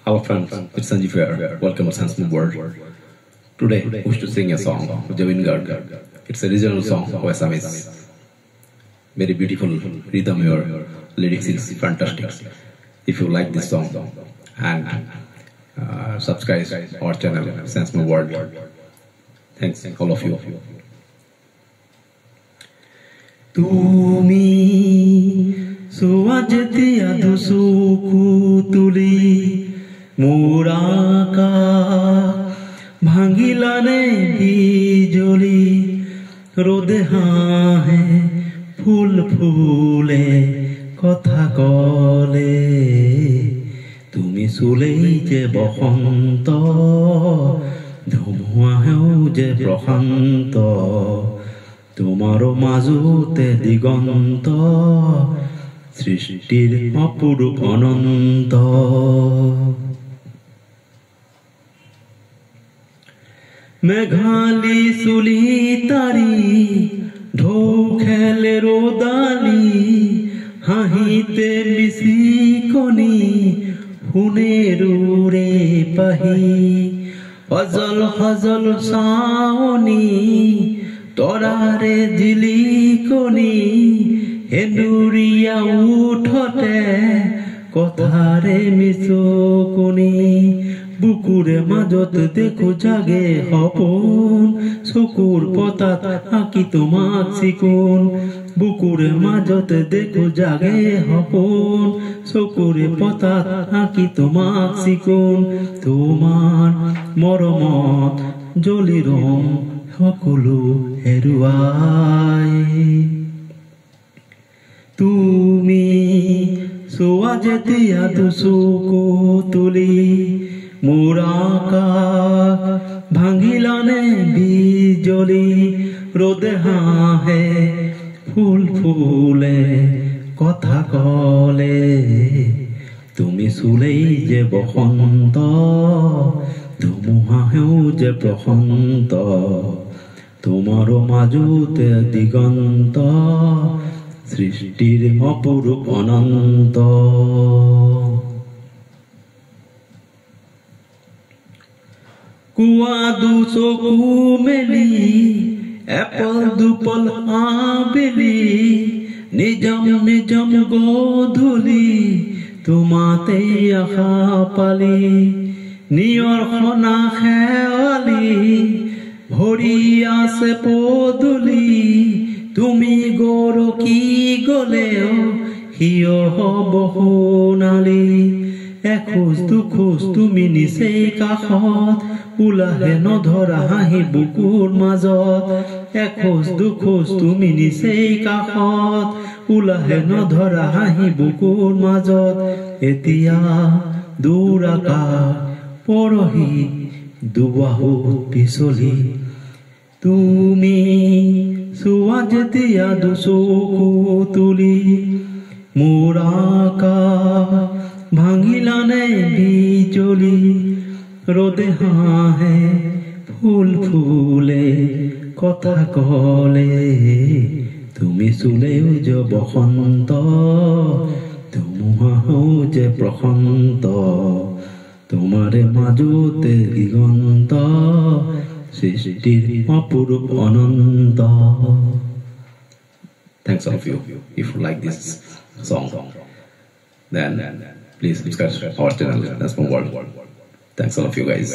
Our friends, it's Sanjeev here. Welcome to Sanskrit World. Today, we wish to sing a song of Javin Garg. It's a regional song of Assamese. Very beautiful rhythm here. Lyrics is fantastic. If you like this song, and subscribe our channel, Sanskrit World. Thanks, all of you. তুমি সোয়াজতি আদুসুকু তুলি মোরাকা ভাঙিলানে বিজলি রোদে হাহে ফুল ফুলে কথা কলে তুমি চুলেই যে বসন্ত ধুমুহাও যে প্ৰশান্ত তোমাৰো মাজতে দিগন্ত সৃষ্টিৰ অপৰূপ অনন্ত মেঘালী চুলি তাৰি ঢৌ খেলে ৰদালি হাঁহিতে মিচিকনি সোণেৰুৰে পাহি অজল সজল চাৱনি তৰাৰে জিলিকনি হেন্দুৰীয়া উঠতে কথাৰে মিচকনি বুকুৰে মাজত দেখো জাগে সপোন চকুৰ পতাত আঁকি তোমাক চিকুণ বুকুৰে মাজত দেখো জাগে সপোন চকুৰে পতাত আঁকি তোমাক চিকুণ তোমাৰ মৰমত জ্বলি ৰম সকলো হেৰুৱাই তুমি চোৱা যেতিয়া দুচকু তুলি মোৰ আকাশ ভাঙিলানে বিজলি ৰ'দে হাঁহে ফুল ফুলে কথা কলে তুমি চুলেই যে বসন্ত ধুমুহাও যে প্ৰশান্ত তোমাৰো মাজতে দিগন্ত সৃষ্টিৰ অপৰূপ অনন্ত কুৱা দুচকু মেলি এপল দুপল আবেলি নিজম নিজম গধূলি তোমাতে আশা পালি নিয়ৰ খনা খেৱালি ভৰি আছে পদূলি তুমি গৰকি গলেও হিয়ৰ হব সোণালী এখোজ দুখোজ তুমি নিচেই কাষত ওলাহে নধৰা হাঁহি বুকুৰ মাজত এখোজ দুখোজ তুমি নিচেই কাষত ওলাহে নধৰা হাঁহি বুকুৰ মাজত এতিয়া দূৰ আকাশ পৰহি দুবাহুত পিছলি তুমি চোৱা যেতিয়া দুচকু তুলি মোৰ আকাশ ভাঙিলানে বিজলি ৰ'দে হাঁহে ফুল ফুলে কথা কলে তুমি চুলেও যে বসন্ত ধুমুহাও যে প্ৰশান্ত তোমাৰে মাজতে দিগন্ত সৃষ্টিৰ অপৰূপ অনন্ত Thanks all of you. If you like this song, then please subscribe our channel, Sanskrit World. Thanks all of you guys.